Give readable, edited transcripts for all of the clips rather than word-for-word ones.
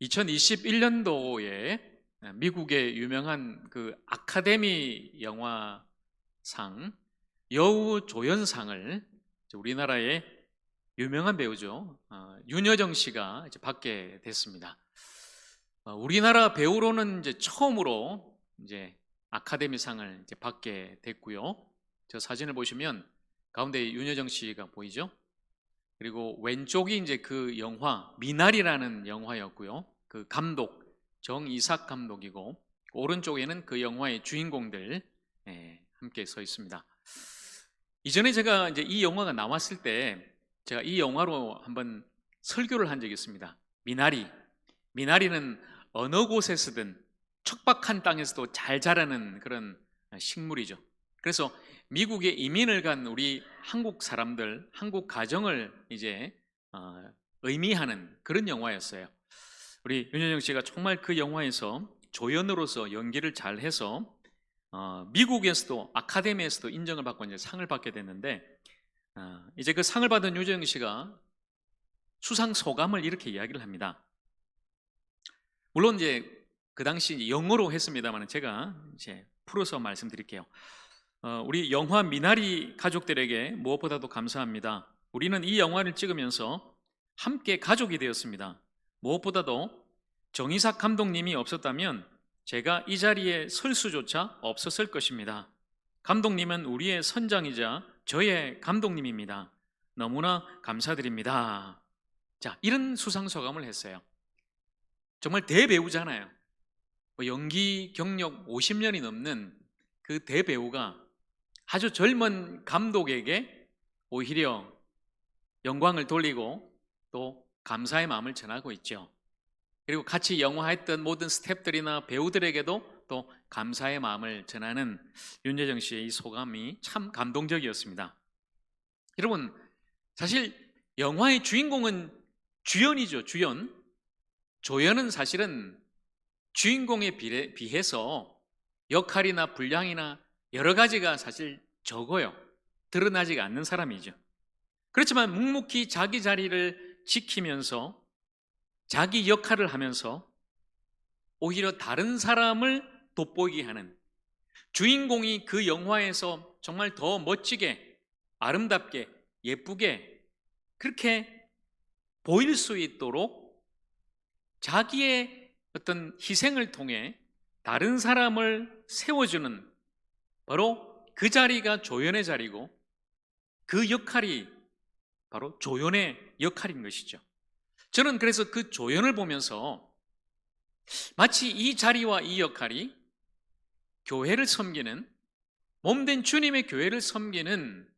2021년도에 미국의 유명한 그 아카데미 영화상 여우 조연상을 우리나라의 유명한 배우죠. 윤여정 씨가 이제 받게 됐습니다. 우리나라 배우로는 이제 처음으로 이제 아카데미상을 이제 받게 됐고요. 저 사진을 보시면 가운데 윤여정 씨가 보이죠? 그리고 왼쪽이 이제 그 영화 미나리라는 영화였고요. 그 감독 정이삭 감독이고 오른쪽에는 그 영화의 주인공들 함께 서 있습니다. 이전에 제가 이제 이 영화가 나왔을 때 제가 이 영화로 한번 설교를 한 적이 있습니다. 미나리는 어느 곳에서든 척박한 땅에서도 잘 자라는 그런 식물이죠. 그래서 미국에 이민을 간 우리 한국 사람들, 한국 가정을 이제 의미하는 그런 영화였어요. 우리 윤여정 씨가 정말 그 영화에서 조연으로서 연기를 잘해서 미국에서도 아카데미에서도 인정을 받고 이제 상을 받게 됐는데 이제 그 상을 받은 윤여정 씨가 수상 소감을 이렇게 이야기를 합니다. 물론 이제 그 당시 영어로 했습니다만 제가 이제 풀어서 말씀드릴게요. 우리 영화 미나리 가족들에게 무엇보다도 감사합니다. 우리는 이 영화를 찍으면서 함께 가족이 되었습니다. 무엇보다도 정이삭 감독님이 없었다면 제가 이 자리에 설 수조차 없었을 것입니다. 감독님은 우리의 선장이자 저의 감독님입니다. 너무나 감사드립니다. 자, 이런 수상소감을 했어요. 정말 대배우잖아요. 연기 경력 50년이 넘는 그 대배우가 아주 젊은 감독에게 오히려 영광을 돌리고 또 감사의 마음을 전하고 있죠. 그리고 같이 영화했던 모든 스태프들이나 배우들에게도 또 감사의 마음을 전하는 윤여정 씨의 이 소감이 참 감동적이었습니다. 여러분, 사실 영화의 주인공은 주연이죠. 조연은 사실은 주인공에 비해서 역할이나 분량이나 여러 가지가 사실 적어요. 드러나지가 않는 사람이죠. 그렇지만 묵묵히 자기 자리를 지키면서 자기 역할을 하면서 오히려 다른 사람을 돋보이게 하는, 주인공이 그 영화에서 정말 더 멋지게 아름답게 예쁘게 그렇게 보일 수 있도록 자기의 어떤 희생을 통해 다른 사람을 세워주는, 바로 그 자리가 조연의 자리고 그 역할이 바로 조연의 역할인 것이죠. 저는 그래서 그 조연을 보면서 마치 이 자리와 이 역할이 교회를 섬기는, 몸된 주님의 교회를 섬기는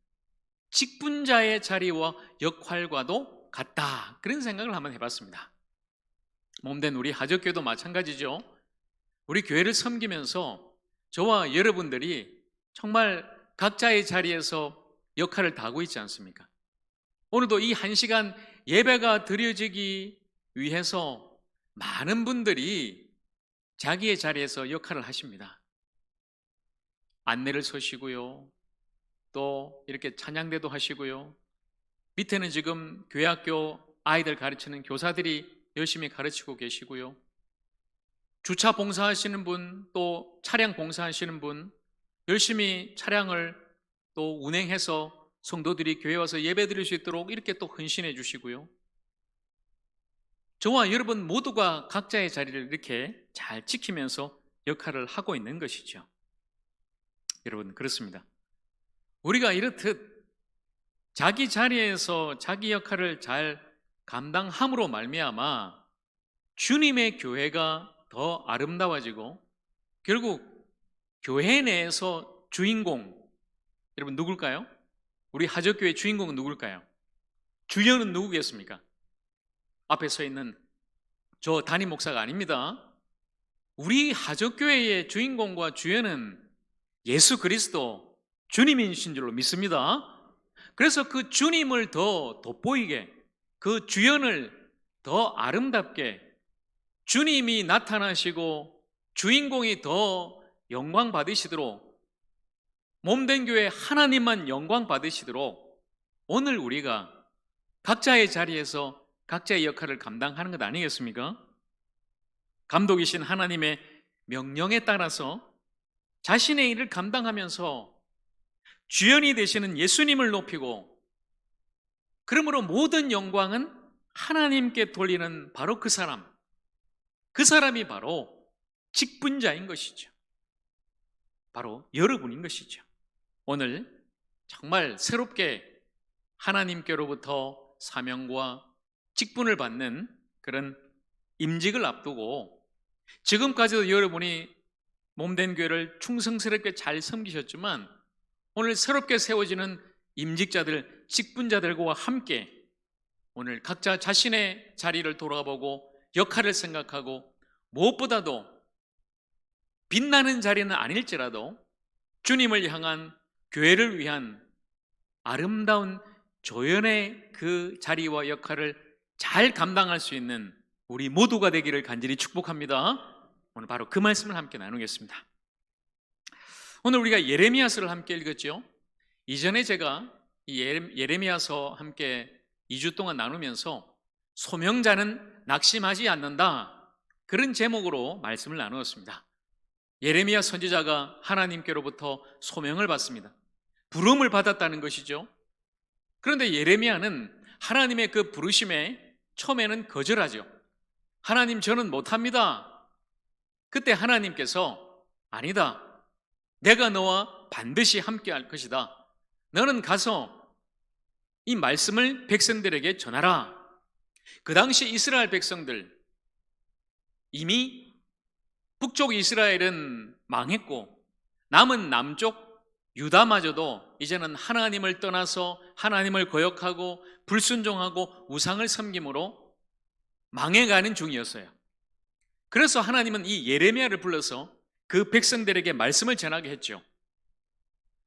직분자의 자리와 역할과도 같다, 그런 생각을 한번 해봤습니다. 몸된 우리 하적교도 마찬가지죠. 우리 교회를 섬기면서 저와 여러분들이 정말 각자의 자리에서 역할을 다하고 있지 않습니까? 오늘도 이 1시간 예배가 드려지기 위해서 많은 분들이 자기의 자리에서 역할을 하십니다. 안내를 서시고요, 또 이렇게 찬양대도 하시고요, 밑에는 지금 교회학교 아이들 가르치는 교사들이 열심히 가르치고 계시고요, 주차 봉사하시는 분, 또 차량 봉사하시는 분 열심히 차량을 또 운행해서 성도들이 교회 와서 예배 드릴 수 있도록 이렇게 또 헌신해 주시고요, 저와 여러분 모두가 각자의 자리를 이렇게 잘 지키면서 역할을 하고 있는 것이죠. 여러분, 그렇습니다. 우리가 이렇듯 자기 자리에서 자기 역할을 잘 감당함으로 말미암아 주님의 교회가 더 아름다워지고, 결국 교회 내에서 주인공, 여러분 누굴까요? 우리 하적교회 주인공은 누굴까요? 주연은 누구겠습니까? 앞에 서 있는 저 담임 목사가 아닙니다. 우리 하적교회의 주인공과 주연은 예수 그리스도 주님이신 줄로 믿습니다. 그래서 그 주님을 더 돋보이게, 그 주연을 더 아름답게, 주님이 나타나시고 주인공이 더 영광 받으시도록, 몸된 교회 하나님만 영광 받으시도록 오늘 우리가 각자의 자리에서 각자의 역할을 감당하는 것 아니겠습니까? 감독이신 하나님의 명령에 따라서 자신의 일을 감당하면서 주연이 되시는 예수님을 높이고, 그러므로 모든 영광은 하나님께 돌리는 바로 그 사람이 바로 직분자인 것이죠. 바로 여러분인 것이죠. 오늘 정말 새롭게 하나님께로부터 사명과 직분을 받는 그런 임직을 앞두고, 지금까지도 여러분이 몸된 교회를 충성스럽게 잘 섬기셨지만, 오늘 새롭게 세워지는 임직자들, 직분자들과 함께 오늘 각자 자신의 자리를 돌아보고 역할을 생각하고, 무엇보다도 빛나는 자리는 아닐지라도 주님을 향한, 교회를 위한 아름다운 조연의 그 자리와 역할을 잘 감당할 수 있는 우리 모두가 되기를 간절히 축복합니다. 오늘 바로 그 말씀을 함께 나누겠습니다. 오늘 우리가 예레미야서를 함께 읽었죠. 이전에 제가 이 예레미야서 함께 2주 동안 나누면서 소명자는 낙심하지 않는다, 그런 제목으로 말씀을 나누었습니다. 예레미야 선지자가 하나님께로부터 소명을 받습니다. 부름을 받았다는 것이죠. 그런데 예레미야는 하나님의 그 부르심에 처음에는 거절하죠. 하나님, 저는 못합니다. 그때 하나님께서 아니다, 내가 너와 반드시 함께 할 것이다. 너는 가서 이 말씀을 백성들에게 전하라. 그 당시 이스라엘 백성들, 이미 북쪽 이스라엘은 망했고 남은 남쪽 유다마저도 이제는 하나님을 떠나서 하나님을 거역하고 불순종하고 우상을 섬김으로 망해가는 중이었어요. 그래서 하나님은 이 예레미야를 불러서 그 백성들에게 말씀을 전하게 했죠.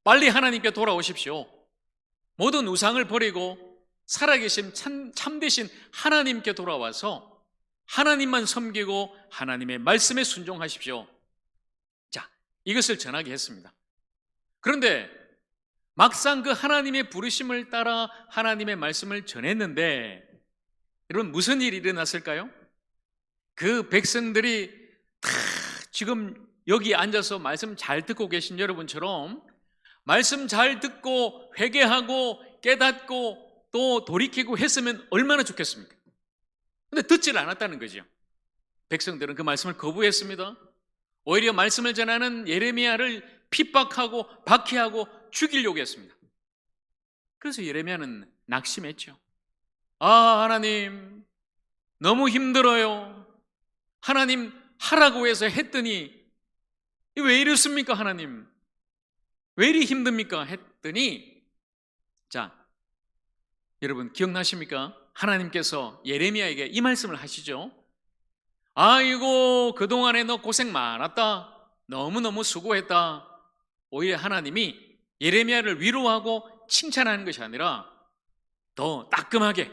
빨리 하나님께 돌아오십시오. 모든 우상을 버리고 살아계신 참되신 하나님께 돌아와서 하나님만 섬기고 하나님의 말씀에 순종하십시오. 자, 이것을 전하게 했습니다. 그런데 막상 그 하나님의 부르심을 따라 하나님의 말씀을 전했는데, 여러분 무슨 일이 일어났을까요? 그 백성들이 다 지금 여기 앉아서 말씀 잘 듣고 계신 여러분처럼 말씀 잘 듣고 회개하고 깨닫고 또 돌이키고 했으면 얼마나 좋겠습니까? 근데 듣질 않았다는 거죠. 백성들은 그 말씀을 거부했습니다. 오히려 말씀을 전하는 예레미야를 핍박하고 박해하고 죽이려고 했습니다. 그래서 예레미야는 낙심했죠. 하나님, 너무 힘들어요. 하나님, 하라고 해서 했더니 왜 이렇습니까? 하나님, 왜 이리 힘듭니까? 했더니, 자, 여러분 기억나십니까? 하나님께서 예레미야에게 이 말씀을 하시죠. 아이고, 그동안에 너 고생 많았다. 너무너무 수고했다. 오히려 하나님이 예레미야를 위로하고 칭찬하는 것이 아니라 더 따끔하게,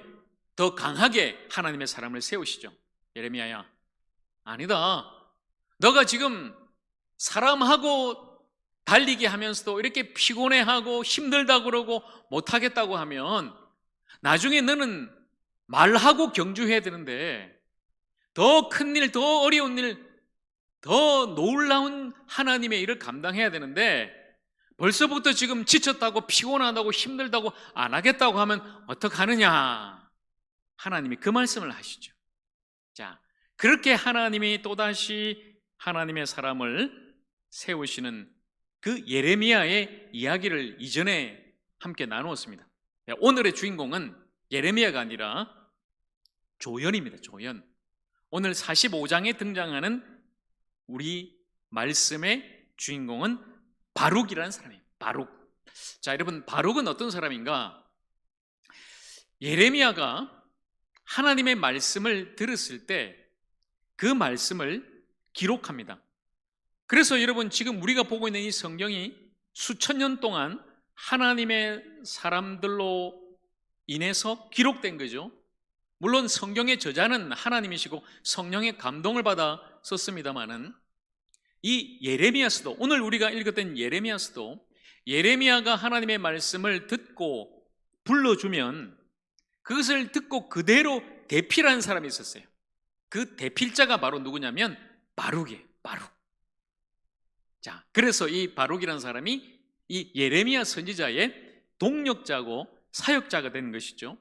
더 강하게 하나님의 사람을 세우시죠. 예레미야야, 아니다. 너가 지금 사람하고 달리기 하면서도 이렇게 피곤해하고 힘들다고 그러고 못하겠다고 하면 나중에 너는 말하고 경주해야 되는데, 더 큰 일, 더 어려운 일, 더 놀라운 하나님의 일을 감당해야 되는데 벌써부터 지금 지쳤다고 피곤하다고 힘들다고 안 하겠다고 하면 어떡하느냐. 하나님이 그 말씀을 하시죠. 자, 그렇게 하나님이 또다시 하나님의 사람을 세우시는 그 예레미야의 이야기를 이전에 함께 나누었습니다. 오늘의 주인공은 예레미야가 아니라 조연입니다. 조연. 오늘 45장에 등장하는 우리 말씀의 주인공은 바룩이라는 사람이에요. 바룩. 자, 여러분, 바룩은 어떤 사람인가? 예레미야가 하나님의 말씀을 들었을 때 그 말씀을 기록합니다. 그래서 여러분, 지금 우리가 보고 있는 이 성경이 수천 년 동안 하나님의 사람들로 인해서 기록된 거죠. 물론 성경의 저자는 하나님이시고 성령의 감동을 받아 썼습니다마는, 이 예레미야서도, 오늘 우리가 읽었던 예레미야서도 예레미야가 하나님의 말씀을 듣고 불러주면 그것을 듣고 그대로 대필하는 사람이 있었어요. 그 대필자가 바로 누구냐면 바룩이에요. 바룩. 자, 그래서 이 바룩이라는 사람이 이 예레미야 선지자의 동력자고 사역자가 되는 것이죠.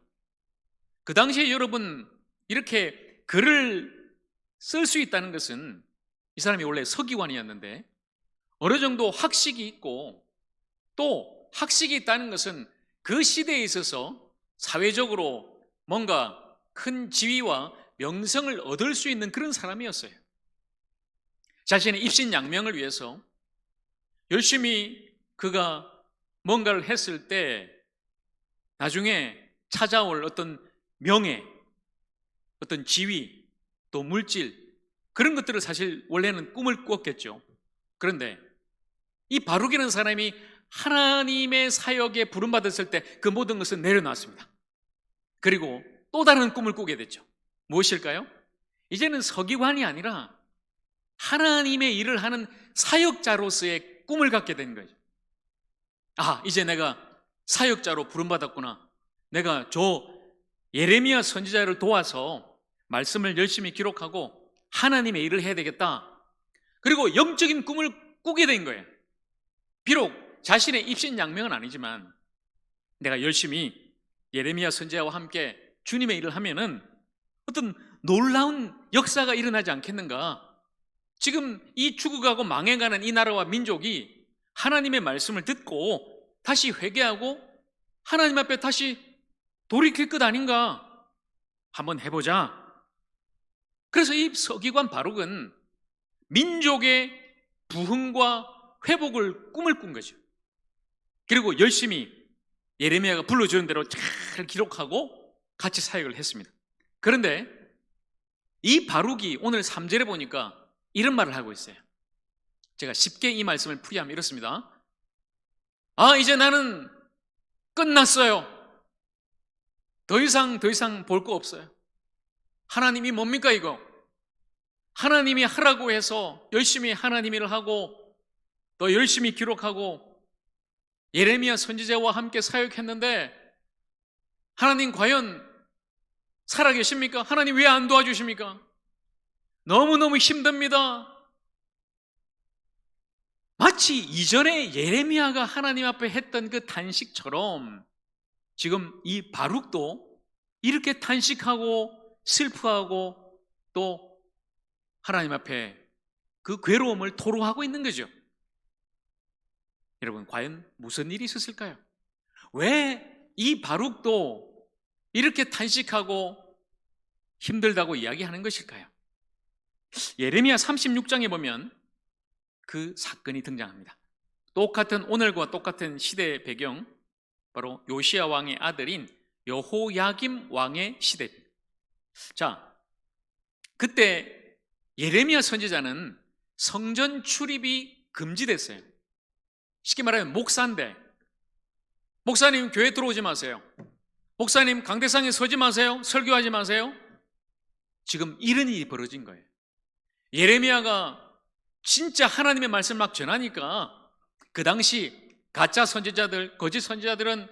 그 당시에 여러분 이렇게 글을 쓸 수 있다는 것은 이 사람이 원래 서기관이었는데 어느 정도 학식이 있고, 또 학식이 있다는 것은 그 시대에 있어서 사회적으로 뭔가 큰 지위와 명성을 얻을 수 있는 그런 사람이었어요. 자신의 입신양명을 위해서 열심히 그가 뭔가를 했을 때 나중에 찾아올 어떤 명예, 어떤 지위, 또 물질, 그런 것들을 사실 원래는 꿈을 꾸었겠죠. 그런데 이 바룩이라는 사람이 하나님의 사역에 부름받았을 때 그 모든 것을 내려놨습니다. 그리고 또 다른 꿈을 꾸게 됐죠. 무엇일까요? 이제는 서기관이 아니라 하나님의 일을 하는 사역자로서의 꿈을 갖게 된 거죠. 아, 이제 내가 사역자로 부름받았구나. 내가 저 예레미야 선지자를 도와서 말씀을 열심히 기록하고 하나님의 일을 해야 되겠다. 그리고 영적인 꿈을 꾸게 된 거예요. 비록 자신의 입신양명은 아니지만 내가 열심히 예레미야 선지자와 함께 주님의 일을 하면은 어떤 놀라운 역사가 일어나지 않겠는가? 지금 이 죽어가고 망해가는 이 나라와 민족이 하나님의 말씀을 듣고 다시 회개하고 하나님 앞에 다시 돌이킬 것 아닌가? 한번 해보자. 그래서 이 서기관 바룩은 민족의 부흥과 회복을 꿈을 꾼 거죠. 그리고 열심히 예레미야가 불러주는 대로 잘 기록하고 같이 사역을 했습니다. 그런데 이 바룩이 오늘 3절에 보니까 이런 말을 하고 있어요. 제가 쉽게 이 말씀을 풀이하면 이렇습니다. 아, 이제 나는 끝났어요. 더 이상 볼 거 없어요. 하나님이 뭡니까 이거? 하나님이 하라고 해서 열심히 하나님 일을 하고 또 열심히 기록하고 예레미야 선지자와 함께 사역했는데 하나님 과연 살아계십니까? 하나님 왜 안 도와주십니까? 너무너무 힘듭니다. 마치 이전에 예레미야가 하나님 앞에 했던 그 탄식처럼 지금 이 바룩도 이렇게 탄식하고 슬퍼하고 또 하나님 앞에 그 괴로움을 토로하고 있는 거죠. 여러분, 과연 무슨 일이 있었을까요? 왜 이 바룩도 이렇게 탄식하고 힘들다고 이야기하는 것일까요? 예레미야 36장에 보면 그 사건이 등장합니다. 똑같은 오늘과 똑같은 시대의 배경, 바로 요시야 왕의 아들인 여호야김 왕의 시대. 자, 그때 예레미야 선지자는 성전 출입이 금지됐어요. 쉽게 말하면 목사인데, 목사님 교회 들어오지 마세요. 목사님 강대상에 서지 마세요. 설교하지 마세요. 지금 이런 일이 벌어진 거예요. 예레미야가 진짜 하나님의 말씀을 막 전하니까 그 당시 가짜 선지자들, 거짓 선지자들은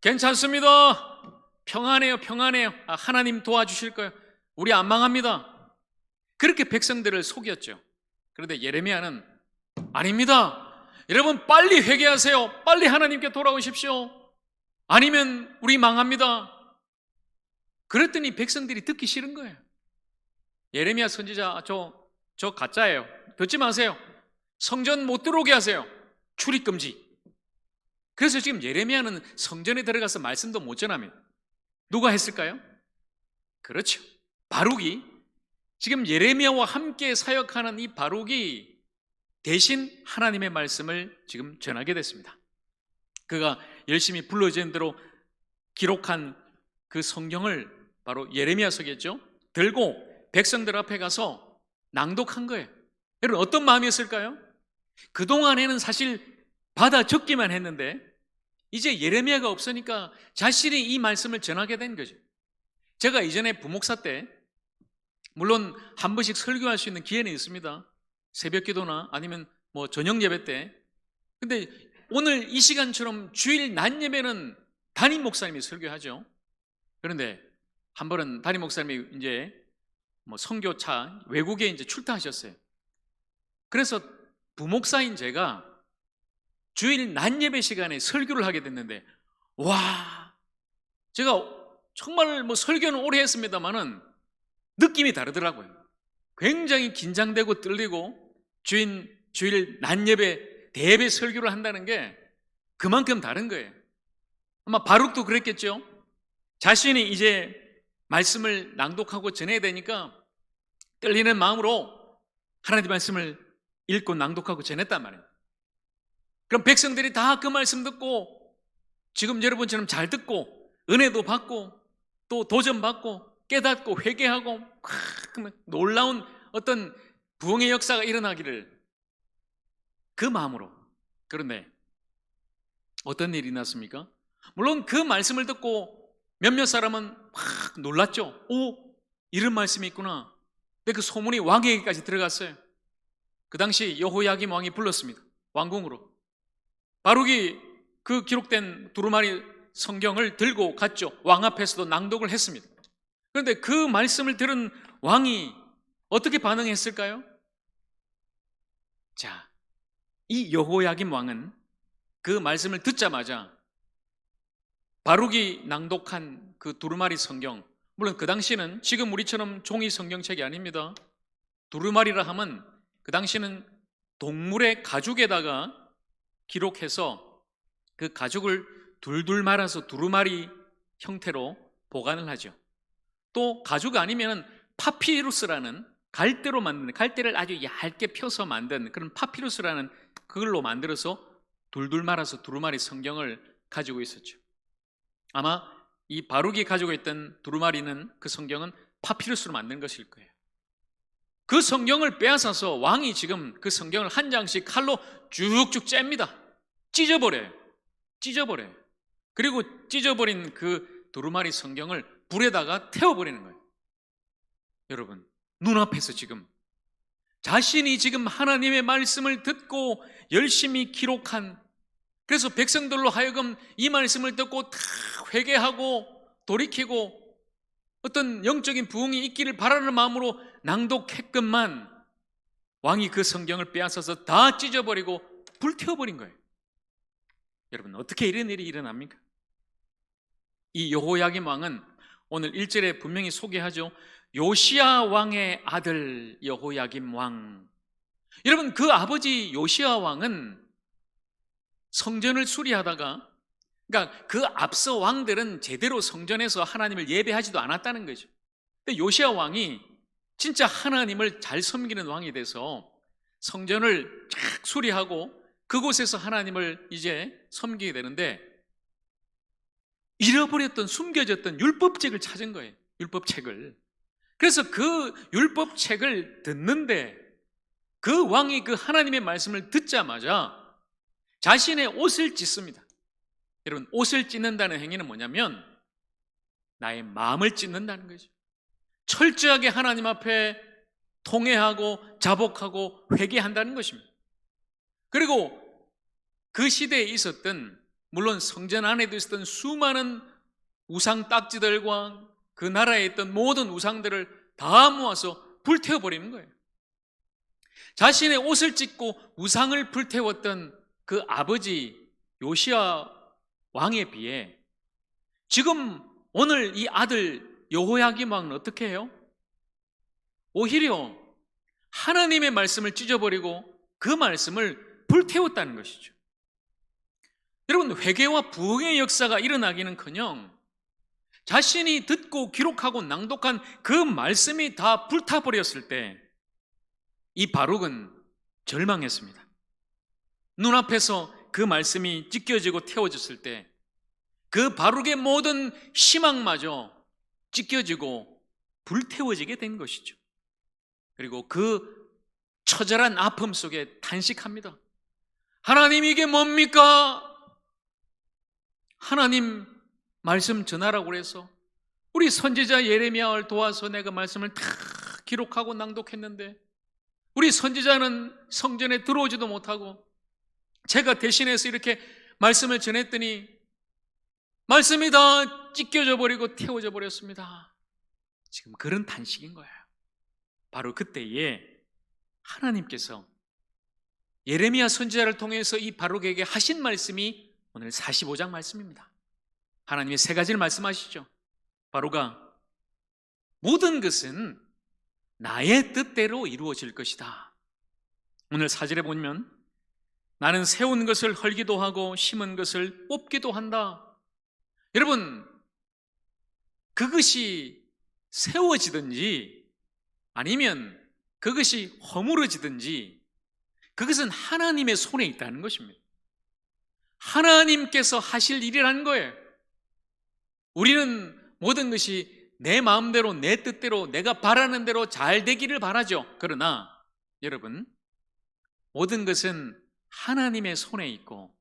괜찮습니다. 평안해요. 아, 하나님 도와주실 거예요. 우리 안 망합니다. 그렇게 백성들을 속였죠. 그런데 예레미야는 아닙니다. 여러분 빨리 회개하세요. 빨리 하나님께 돌아오십시오. 아니면 우리 망합니다. 그랬더니 백성들이 듣기 싫은 거예요. 예레미야 선지자 저 가짜예요. 듣지 마세요. 성전 못 들어오게 하세요. 출입 금지. 그래서 지금 예레미야는 성전에 들어가서 말씀도 못 전합니다. 누가 했을까요? 그렇죠. 바룩이, 지금 예레미야와 함께 사역하는 이 바룩이 대신 하나님의 말씀을 지금 전하게 됐습니다. 그가 열심히 불러진 대로 기록한 그 성경을 바로 예레미야서겠죠, 들고 백성들 앞에 가서 낭독한 거예요. 여러분 어떤 마음이었을까요? 그동안에는 사실 받아 적기만 했는데 이제 예레미야가 없으니까 자신이 이 말씀을 전하게 된 거죠. 제가 이전에 부목사 때 물론 한 번씩 설교할 수 있는 기회는 있습니다. 새벽 기도나 아니면 뭐 저녁 예배 때. 근데 오늘 이 시간처럼 주일 낮 예배는 담임 목사님이 설교하죠. 그런데 한 번은 담임 목사님이 이제 뭐 선교차 외국에 이제 출타하셨어요. 그래서 부목사인 제가 주일 낮 예배 시간에 설교를 하게 됐는데, 와, 제가 정말 뭐 설교는 오래 했습니다만은 느낌이 다르더라고요. 굉장히 긴장되고 떨리고 주일 낮 예배 대예배 설교를 한다는 게 그만큼 다른 거예요. 아마 바룩도 그랬겠죠. 자신이 이제 말씀을 낭독하고 전해야 되니까 떨리는 마음으로 하나님의 말씀을 읽고 낭독하고 전했단 말이에요. 그럼 백성들이 다 그 말씀 듣고 지금 여러분처럼 잘 듣고 은혜도 받고 또 도전받고 깨닫고 회개하고 놀라운 어떤 부흥의 역사가 일어나기를 그 마음으로. 그런데 어떤 일이 났습니까? 물론 그 말씀을 듣고 몇몇 사람은 막 놀랐죠. 오, 이런 말씀이 있구나. 근데 그 소문이 왕에게까지 들어갔어요. 그 당시 여호야김 왕이 불렀습니다. 왕궁으로. 바룩이 그 기록된 두루마리 성경을 들고 갔죠. 왕 앞에서도 낭독을 했습니다. 그런데 그 말씀을 들은 왕이 어떻게 반응했을까요? 자, 이 여호야김 왕은 그 말씀을 듣자마자 바룩이 낭독한 그 두루마리 성경, 물론 그 당시는 지금 우리처럼 종이 성경책이 아닙니다. 두루마리라 하면 그 당시는 동물의 가죽에다가 기록해서 그 가죽을 둘둘 말아서 두루마리 형태로 보관을 하죠. 또 가죽 아니면 파피루스라는 갈대로 만든, 갈대를 아주 얇게 펴서 만든 그런 파피루스라는 그걸로 만들어서 둘둘 말아서 두루마리 성경을 가지고 있었죠. 아마 이 바룩이 가지고 있던 두루마리는, 그 성경은 파피루스로 만든 것일 거예요. 그 성경을 빼앗아서 왕이 지금 그 성경을 한 장씩 칼로 쭉쭉 잽니다. 찢어버려요. 그리고 찢어버린 그 두루마리 성경을 불에다가 태워버리는 거예요. 여러분, 눈앞에서 지금 자신이 지금 하나님의 말씀을 듣고 열심히 기록한, 그래서 백성들로 하여금 이 말씀을 듣고 다 회개하고 돌이키고 어떤 영적인 부흥이 있기를 바라는 마음으로 낭독했건만 왕이 그 성경을 빼앗아서 다 찢어버리고 불태워버린 거예요. 여러분, 어떻게 이런 일이 일어납니까? 이 여호야김 왕은 오늘 1절에 분명히 소개하죠. 요시야 왕의 아들 여호야김 왕. 여러분, 그 아버지 요시야 왕은 성전을 수리하다가, 그러니까 그 앞서 왕들은 제대로 성전에서 하나님을 예배하지도 않았다는 거죠. 근데 요시야 왕이 진짜 하나님을 잘 섬기는 왕이 돼서 성전을 쫙 수리하고 그곳에서 하나님을 이제 섬기게 되는데, 잃어버렸던, 숨겨졌던 율법책을 찾은 거예요. 율법책을. 그래서 그 율법책을 듣는데 그 왕이 그 하나님의 말씀을 듣자마자 자신의 옷을 찢습니다. 여러분, 옷을 찢는다는 행위는 뭐냐면 나의 마음을 찢는다는 거죠. 철저하게 하나님 앞에 통회하고 자복하고 회개한다는 것입니다. 그리고 그 시대에 있었던, 물론 성전 안에도 있었던 수많은 우상 딱지들과 그 나라에 있던 모든 우상들을 다 모아서 불태워버리는 거예요. 자신의 옷을 찢고 우상을 불태웠던 그 아버지 요시야 왕에 비해 지금 오늘 이 아들 여호야김 왕은 어떻게 해요? 오히려 하나님의 말씀을 찢어버리고 그 말씀을 불태웠다는 것이죠. 여러분, 회개와 부흥의 역사가 일어나기는커녕 자신이 듣고 기록하고 낭독한 그 말씀이 다 불타버렸을 때 이 바룩은 절망했습니다. 눈앞에서 그 말씀이 찢겨지고 태워졌을 때 그 바룩의 모든 희망마저 찢겨지고 불태워지게 된 것이죠. 그리고 그 처절한 아픔 속에 탄식합니다. 하나님, 이게 뭡니까? 하나님 말씀 전하라고 그래서 우리 선지자 예레미야를 도와서 내가 말씀을 다 기록하고 낭독했는데 우리 선지자는 성전에 들어오지도 못하고 제가 대신해서 이렇게 말씀을 전했더니 말씀이 다 찢겨져 버리고 태워져 버렸습니다. 지금 그런 탄식인 거예요. 바로 그때에 하나님께서 예레미야 선지자를 통해서 이 바룩에게 하신 말씀이 오늘 45장 말씀입니다. 하나님이 세 가지를 말씀하시죠. 바룩아, 모든 것은 나의 뜻대로 이루어질 것이다. 오늘 4절에 보면 나는 세운 것을 헐기도 하고 심은 것을 뽑기도 한다. 여러분, 그것이 세워지든지 아니면 그것이 허물어지든지 그것은 하나님의 손에 있다는 것입니다. 하나님께서 하실 일이라는 거예요. 우리는 모든 것이 내 마음대로 내 뜻대로 내가 바라는 대로 잘 되기를 바라죠. 그러나 여러분, 모든 것은 하나님의 손에 있고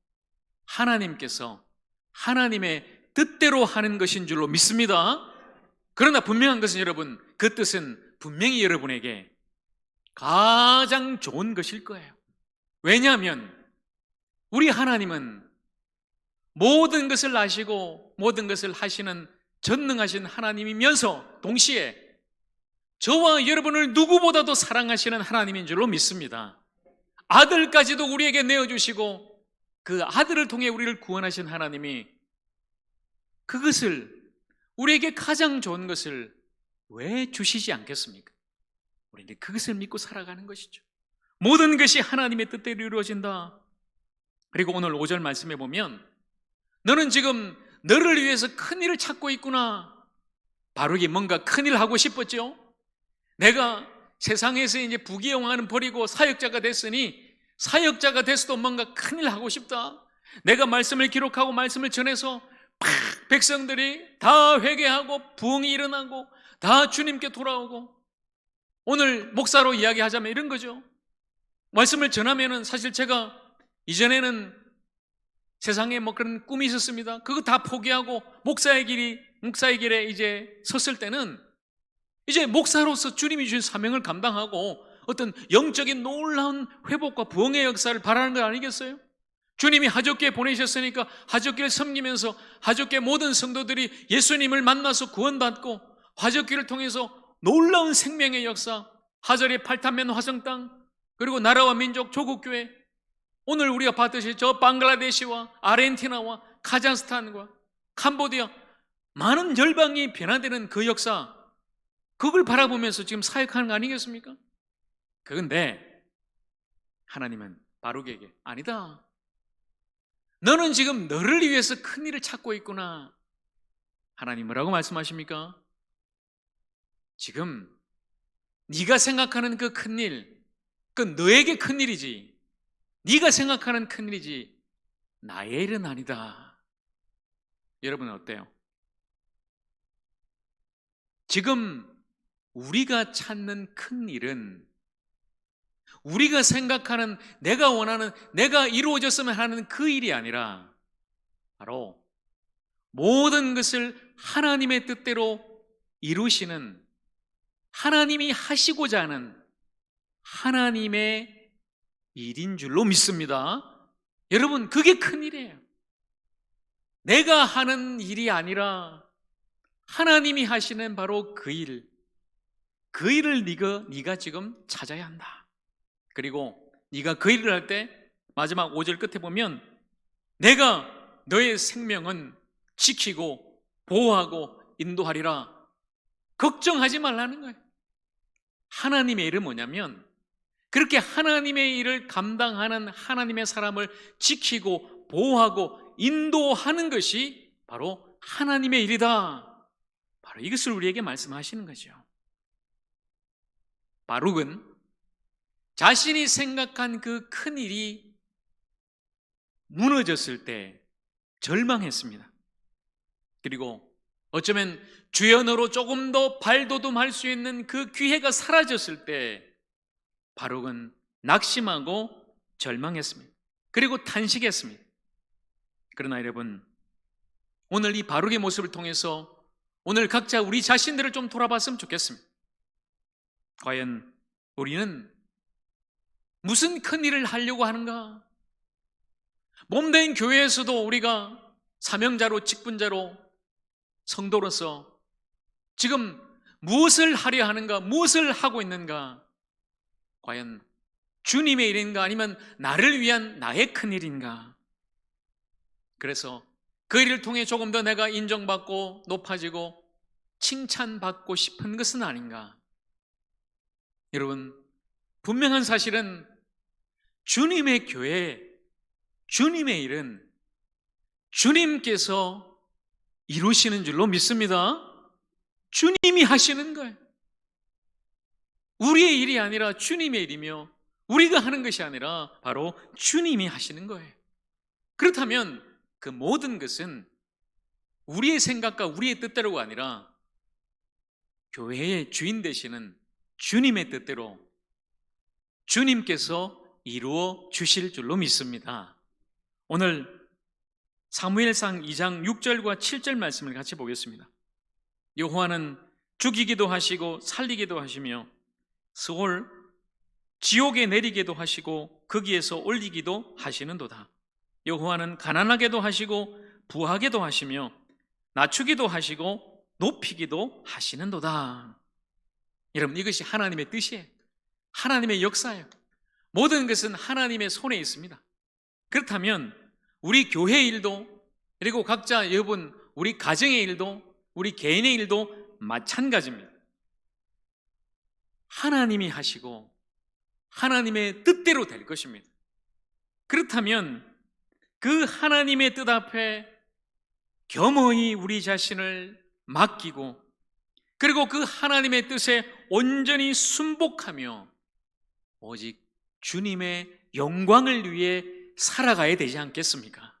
하나님께서 하나님의 뜻대로 하는 것인 줄로 믿습니다. 그러나 분명한 것은 여러분, 그 뜻은 분명히 여러분에게 가장 좋은 것일 거예요. 왜냐하면 우리 하나님은 모든 것을 아시고 모든 것을 하시는 전능하신 하나님이면서 동시에 저와 여러분을 누구보다도 사랑하시는 하나님인 줄로 믿습니다. 아들까지도 우리에게 내어주시고 그 아들을 통해 우리를 구원하신 하나님이 그것을, 우리에게 가장 좋은 것을 왜 주시지 않겠습니까? 우리는 그것을 믿고 살아가는 것이죠. 모든 것이 하나님의 뜻대로 이루어진다. 그리고 오늘 5절 말씀해 보면 너는 지금 너를 위해서 큰일을 찾고 있구나. 바룩이 뭔가 큰일 하고 싶었죠. 내가 세상에서 이제 부귀영화는 버리고 사역자가 됐으니 사역자가 됐어도 뭔가 큰일 하고 싶다. 내가 말씀을 기록하고 말씀을 전해서 백성들이 다 회개하고 부흥이 일어나고 다 주님께 돌아오고, 오늘 목사로 이야기하자면 이런 거죠. 말씀을 전하면은 사실 제가 이전에는 세상에 뭐 그런 꿈이 있었습니다. 그거 다 포기하고 목사의 길에 이제 섰을 때는 이제 목사로서 주님이 주신 사명을 감당하고 어떤 영적인 놀라운 회복과 부흥의 역사를 바라는 것 아니겠어요? 주님이 하굣길에 보내셨으니까 하굣길을 섬기면서 하굣길 모든 성도들이 예수님을 만나서 구원받고 하굣길을 통해서 놀라운 생명의 역사, 하절의 8탄면 화성땅, 그리고 나라와 민족 조국교회, 오늘 우리가 봤듯이 저 방글라데시와 아르헨티나와 카자흐스탄과 캄보디아 많은 열방이 변화되는 그 역사, 그걸 바라보면서 지금 사역하는 거 아니겠습니까? 그런데 하나님은 바룩에게 아니다, 너는 지금 너를 위해서 큰 일을 찾고 있구나. 하나님 뭐라고 말씀하십니까? 지금 네가 생각하는 그 큰일, 그 너에게 큰일이지, 네가 생각하는 큰일이지 나의 일은 아니다. 여러분은 어때요? 지금 우리가 찾는 큰일은 우리가 생각하는, 내가 원하는, 내가 이루어졌으면 하는 그 일이 아니라 바로 모든 것을 하나님의 뜻대로 이루시는, 하나님이 하시고자 하는 하나님의 일인 줄로 믿습니다. 여러분, 그게 큰일이에요. 내가 하는 일이 아니라 하나님이 하시는 바로 그 일, 그 일을 네가 지금 찾아야 한다. 그리고 네가 그 일을 할 때 마지막 5절 끝에 보면 내가 너의 생명은 지키고 보호하고 인도하리라. 걱정하지 말라는 거예요. 하나님의 일은 뭐냐면 그렇게 하나님의 일을 감당하는 하나님의 사람을 지키고 보호하고 인도하는 것이 바로 하나님의 일이다. 바로 이것을 우리에게 말씀하시는 거죠. 바룩은 자신이 생각한 그 큰 일이 무너졌을 때 절망했습니다. 그리고 어쩌면 주연으로 조금 더 발돋움할 수 있는 그 기회가 사라졌을 때 바룩은 낙심하고 절망했습니다. 그리고 탄식했습니다. 그러나 여러분, 오늘 이 바룩의 모습을 통해서 오늘 각자 우리 자신들을 좀 돌아봤으면 좋겠습니다. 과연 우리는 무슨 큰 일을 하려고 하는가? 몸된 교회에서도 우리가 사명자로, 직분자로, 성도로서 지금 무엇을 하려 하는가? 무엇을 하고 있는가? 과연 주님의 일인가 아니면 나를 위한 나의 큰일인가? 그래서 그 일을 통해 조금 더 내가 인정받고 높아지고 칭찬받고 싶은 것은 아닌가? 여러분, 분명한 사실은 주님의 교회, 주님의 일은 주님께서 이루시는 줄로 믿습니다. 주님이 하시는 거예요. 우리의 일이 아니라 주님의 일이며 우리가 하는 것이 아니라 바로 주님이 하시는 거예요. 그렇다면 그 모든 것은 우리의 생각과 우리의 뜻대로가 아니라 교회의 주인 되시는 주님의 뜻대로 주님께서 이루어 주실 줄로 믿습니다. 오늘 사무엘상 2장 6절과 7절 말씀을 같이 보겠습니다. 여호와는 죽이기도 하시고 살리기도 하시며 스올 지옥에 내리게도 하시고 거기에서 올리기도 하시는도다. 여호와는 가난하게도 하시고 부하게도 하시며 낮추기도 하시고 높이기도 하시는도다. 여러분, 이것이 하나님의 뜻이에요. 하나님의 역사예요. 모든 것은 하나님의 손에 있습니다. 그렇다면 우리 교회의 일도, 그리고 각자 여러분 우리 가정의 일도, 우리 개인의 일도 마찬가지입니다. 하나님이 하시고 하나님의 뜻대로 될 것입니다. 그렇다면 그 하나님의 뜻 앞에 겸허히 우리 자신을 맡기고, 그리고 그 하나님의 뜻에 온전히 순복하며 오직 주님의 영광을 위해 살아가야 되지 않겠습니까?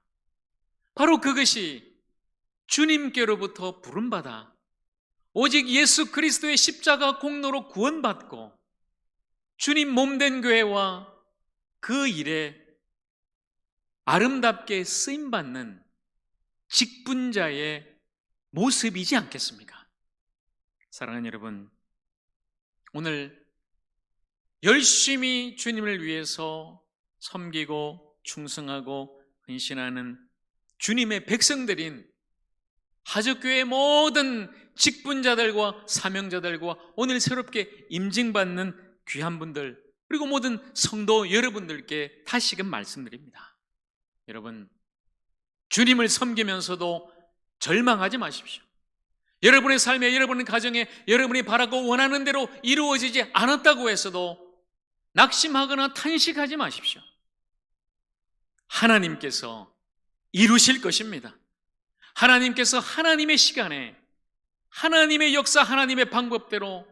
바로 그것이 주님께로부터 부름받아 오직 예수 그리스도의 십자가 공로로 구원받고 주님 몸된 교회와 그 일에 아름답게 쓰임받는 직분자의 모습이지 않겠습니까? 사랑하는 여러분, 오늘 열심히 주님을 위해서 섬기고 충성하고 헌신하는 주님의 백성들인 하적교회의 모든 직분자들과 사명자들과 오늘 새롭게 임징받는 귀한 분들, 그리고 모든 성도 여러분들께 다시금 말씀드립니다. 여러분, 주님을 섬기면서도 절망하지 마십시오. 여러분의 삶에, 여러분의 가정에 여러분이 바라고 원하는 대로 이루어지지 않았다고 해서도 낙심하거나 탄식하지 마십시오. 하나님께서 이루실 것입니다. 하나님께서 하나님의 시간에, 하나님의 역사, 하나님의 방법대로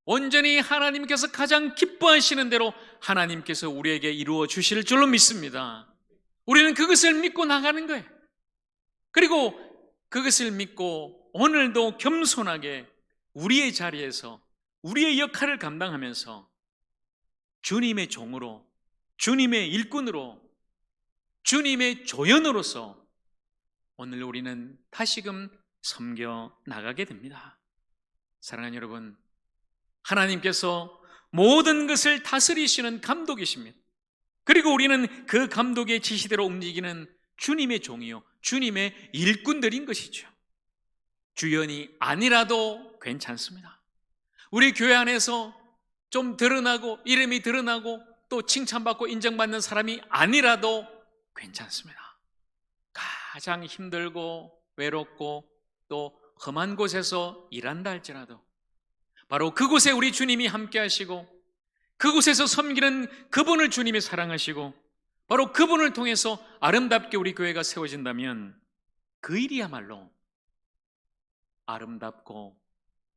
온전히 하나님께서 가장 기뻐하시는 대로 하나님께서 우리에게 이루어 주실 줄로 믿습니다. 우리는 그것을 믿고 나가는 거예요. 그리고 그것을 믿고 오늘도 겸손하게 우리의 자리에서 우리의 역할을 감당하면서 주님의 종으로, 주님의 일꾼으로, 주님의 조연으로서 오늘 우리는 다시금 섬겨 나가게 됩니다. 사랑하는 여러분, 하나님께서 모든 것을 다스리시는 감독이십니다. 그리고 우리는 그 감독의 지시대로 움직이는 주님의 종이요, 주님의 일꾼들인 것이죠. 주연이 아니라도 괜찮습니다. 우리 교회 안에서 좀 드러나고 이름이 드러나고 또 칭찬받고 인정받는 사람이 아니라도 괜찮습니다. 가장 힘들고 외롭고 또 험한 곳에서 일한다 할지라도 바로 그곳에 우리 주님이 함께 하시고 그곳에서 섬기는 그분을 주님이 사랑하시고 바로 그분을 통해서 아름답게 우리 교회가 세워진다면 그 일이야말로 아름답고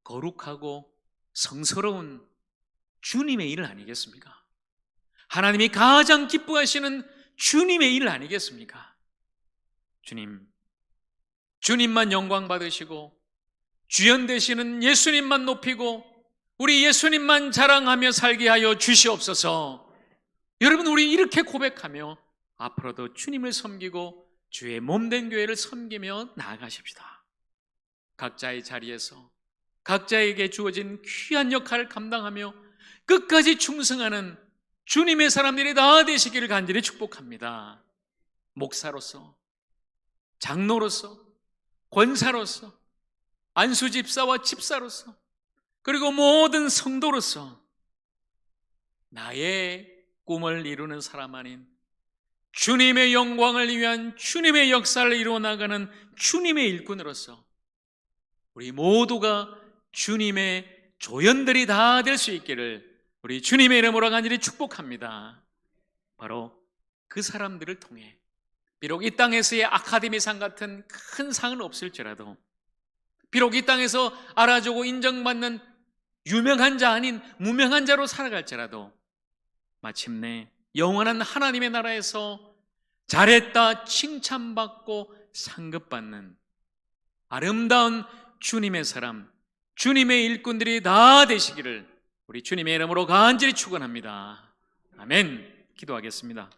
거룩하고 성스러운 주님의 일 아니겠습니까? 하나님이 가장 기뻐하시는 주님의 일 아니겠습니까? 주님만 영광 받으시고 주연 되시는 예수님만 높이고 우리 예수님만 자랑하며 살게 하여 주시옵소서. 여러분, 우리 이렇게 고백하며 앞으로도 주님을 섬기고 주의 몸된 교회를 섬기며 나아가십시다. 각자의 자리에서 각자에게 주어진 귀한 역할을 감당하며 끝까지 충성하는 주님의 사람들이 다 되시기를 간절히 축복합니다. 목사로서, 장로로서, 권사로서, 안수집사와 집사로서, 그리고 모든 성도로서 나의 꿈을 이루는 사람 아닌 주님의 영광을 위한 주님의 역사를 이루어 나가는 주님의 일꾼으로서 우리 모두가 주님의 조연들이 다 될 수 있기를 우리 주님의 이름으로 간절히 축복합니다. 바로 그 사람들을 통해 비록 이 땅에서의 아카데미상 같은 큰 상은 없을지라도, 비록 이 땅에서 알아주고 인정받는 유명한 자 아닌 무명한 자로 살아갈지라도 마침내 영원한 하나님의 나라에서 잘했다 칭찬받고 상급받는 아름다운 주님의 사람, 주님의 일꾼들이 다 되시기를 우리 주님의 이름으로 간절히 축원합니다. 아멘. 기도하겠습니다.